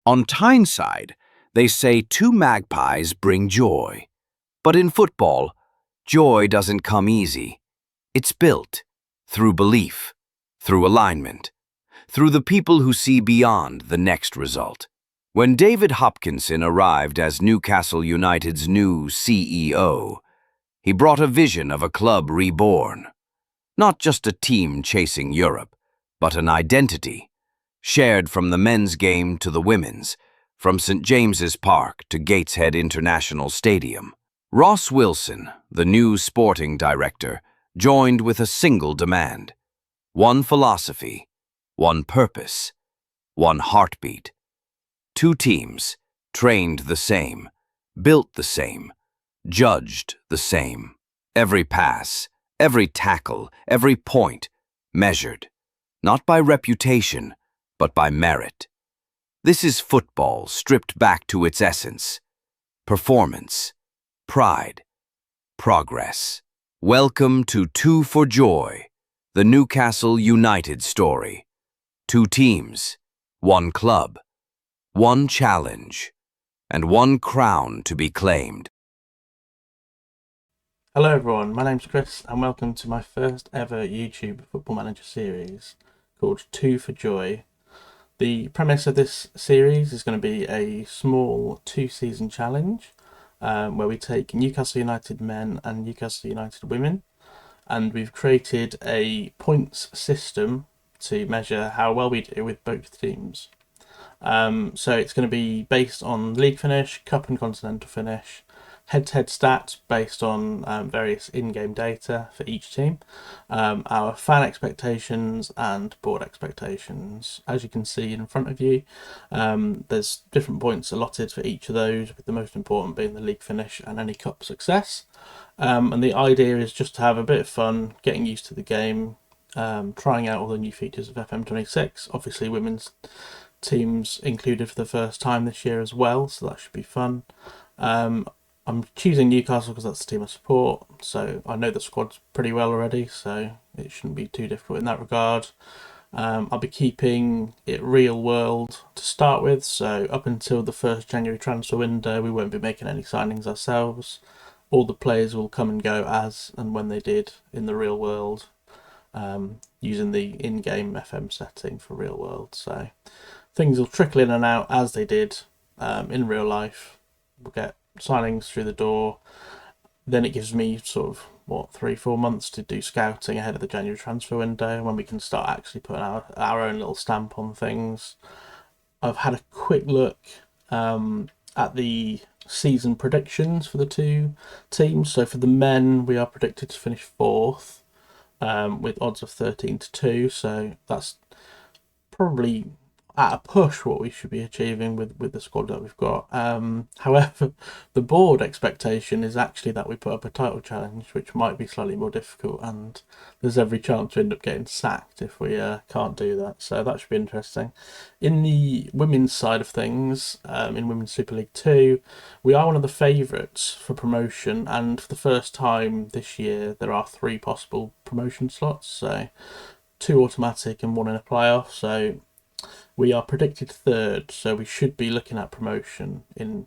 On Tyneside, they say 2 magpies bring joy. But in football, joy doesn't come easy. It's built through belief, through alignment, through the people who see beyond the next result. When David Hopkinson arrived as Newcastle United's new CEO, he brought a vision of a club reborn. Not just a team chasing Europe, but an identity, shared from the men's game to the women's, from St. James's Park to Gateshead International Stadium. Ross Wilson, the new sporting director, joined with a single demand. One philosophy, one purpose, one heartbeat. 2 teams, trained the same, built the same, judged the same. Every pass, every tackle, every point, measured, not by reputation, but by merit. This is football stripped back to its essence. Performance, pride, progress. Welcome to 2 for Joy, the Newcastle United story. 2 teams, 1 club, 1 challenge, and 1 crown to be claimed. Hello everyone, my name's Chris and welcome to my first ever YouTube Football Manager series called 2 for Joy. The premise of this series is going to be a small 2-season challenge where we take Newcastle United men and Newcastle United women, and we've created a points system to measure how well we do with both teams. So it's going to be based on league finish, cup and continental finish, head-to-head stats based on various in-game data for each team, our fan expectations and board expectations. As you can see in front of you, there's different points allotted for each of those, with the most important being the league finish and any cup success. And the idea is just to have a bit of fun, getting used to the game, trying out all the new features of FM26. Obviously women's teams included for the first time this year as well, so that should be fun. I'm choosing Newcastle because that's the team I support, so I know the squad's pretty well already, so it shouldn't be too difficult in that regard. I'll be keeping it real world to start with, so up until the 1st January transfer window we won't be making any signings ourselves. All the players will come and go as and when they did in the real world, using the in-game FM setting for real world, so things will trickle in and out as they did in real life. We'll get signings through the door, then it gives me sort of 3-4 months to do scouting ahead of the January transfer window, when we can start actually putting our own little stamp on things. I've had a quick look at the season predictions for the 2 teams. So for the men, we are predicted to finish 4th with odds of 13-2, so that's probably at a push what we should be achieving with the squad that we've got. However, the board expectation is actually that we put up a title challenge, which might be slightly more difficult, and there's every chance to end up getting sacked if we can't do that, so that should be interesting. In the women's side of things, in Women's Super League 2, we are one of the favourites for promotion, and for the first time this year there are 3 possible promotion slots, so 2 automatic and 1 in a playoff, so we are predicted 3rd, so we should be looking at promotion in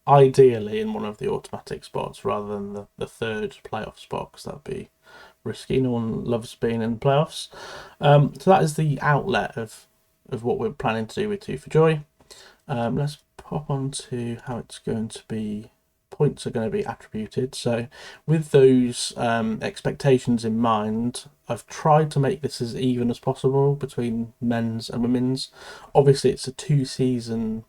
ideally in one of the automatic spots rather than the 3rd playoff spot, because that'd be risky. No one loves being in playoffs. So that is the outlet of what we're planning to do with 2 for Joy. Let's pop on to how it's going to be. Points are going to be attributed. So with those expectations in mind, I've tried to make this as even as possible between men's and women's. Obviously it's a 2-season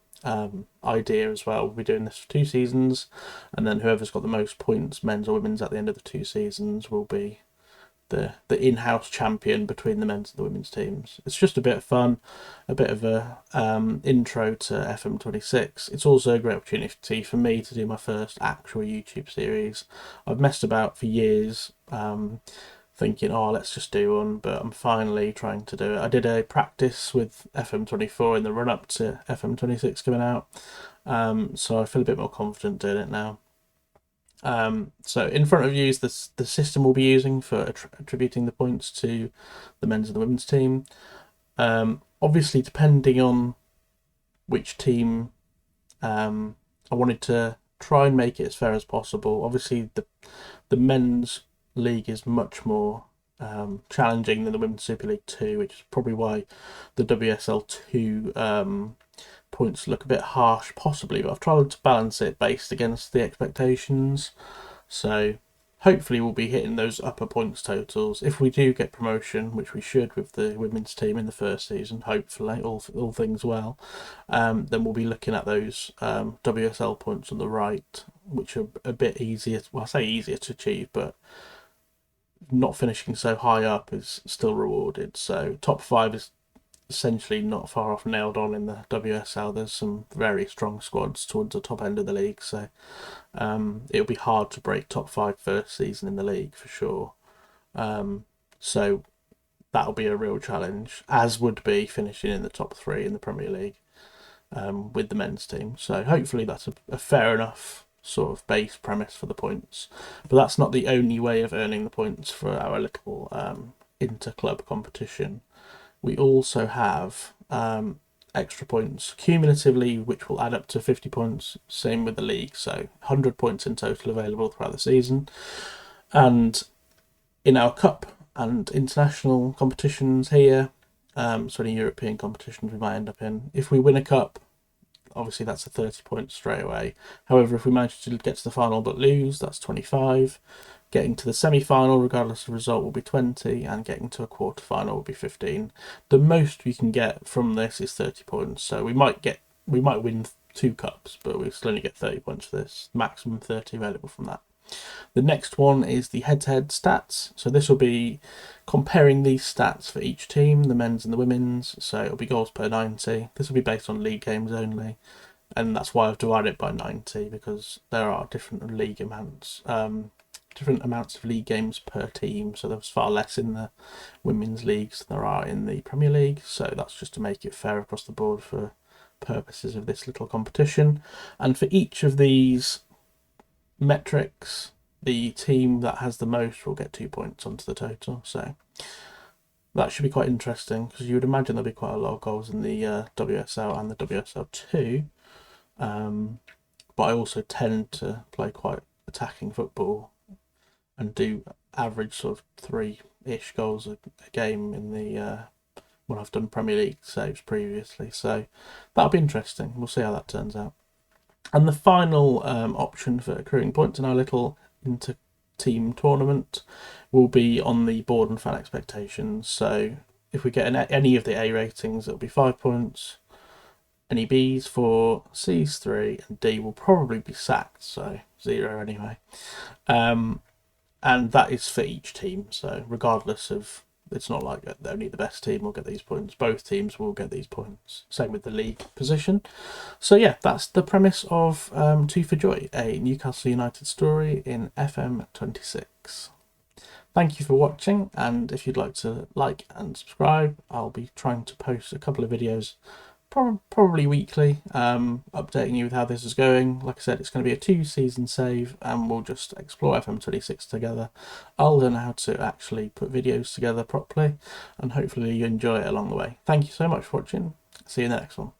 idea as well. We'll be doing this for 2 seasons, and then whoever's got the most points, men's or women's, at the end of the 2 seasons will be the in-house champion between the men's and the women's teams. It's just a bit of fun, a bit of a intro to FM26. It's also a great opportunity for me to do my first actual YouTube series. I've messed about for years, thinking, let's just do one, but I'm finally trying to do it. I did a practice with FM24 in the run-up to FM26 coming out, so I feel a bit more confident doing it now. So in front of you is the system we'll be using for attributing the points to the men's and the women's team. Obviously, depending on which team. I wanted to try and make it as fair as possible. Obviously, the men's league is much more challenging than the Women's Super League 2, which is probably why the WSL 2 points look a bit harsh, possibly, but I've tried to balance it based against the expectations. So hopefully we'll be hitting those upper points totals. If we do get promotion, which we should with the women's team in the first season, hopefully, all things well, then we'll be looking at those WSL points on the right, which are a bit easier, well, I say easier to achieve, but not finishing so high up is still rewarded. So top 5 is essentially not far off nailed on in the WSL. There's some very strong squads towards the top end of the league, so it'll be hard to break top 5 first season in the league for sure. So that'll be a real challenge, as would be finishing in the top 3 in the Premier League with the men's team. So hopefully that's a fair enough sort of base premise for the points, but that's not the only way of earning the points for our little inter-club competition. We also have extra points cumulatively, which will add up to 50 points, same with the league, so 100 points in total available throughout the season. And in our cup and international competitions here, so any European competitions we might end up in, if we win a cup, obviously that's a 30 points straight away. However, if we manage to get to the final but lose, that's 25. Getting to the semi-final, regardless of result, will be 20, and getting to a quarter-final will be 15. The most we can get from this is 30 points, so we might win 2 cups, but we still only get 30 points for this. Maximum 30 available from that. The next one is the head-to-head stats. So this will be comparing these stats for each team, the men's and the women's. So it'll be goals per 90. This will be based on league games only, and that's why I've divided it by 90, because there are different league amounts. Different amounts of league games per team, so there's far less in the women's leagues than there are in the Premier League, so that's just to make it fair across the board for purposes of this little competition. And for each of these metrics, the team that has the most will get 2 points onto the total, so that should be quite interesting, because you would imagine there'll be quite a lot of goals in the WSL and the WSL 2, but I also tend to play quite attacking football and do average sort of 3-ish goals a game in the when I've done Premier League saves previously. So that'll be interesting. We'll see how that turns out. And the final option for accruing points in our little inter-team tournament will be on the board and fan expectations. So if we get any of the A ratings, it'll be 5 points. Any Bs 4, Cs 3, and D will probably be sacked, so 0 anyway. And that is for each team, so regardless of, it's not like only the best team will get these points, both teams will get these points, same with the league position. So yeah, that's the premise of Two for Joy, a Newcastle United story in FM26. Thank you for watching, and if you'd like to like and subscribe, I'll be trying to post a couple of videos probably weekly, updating you with how this is going. Like I said, it's going to be a 2-season save, and we'll just explore FM26 together. I'll learn how to actually put videos together properly, and hopefully you enjoy it along the way. Thank you so much for watching. See you in the next one.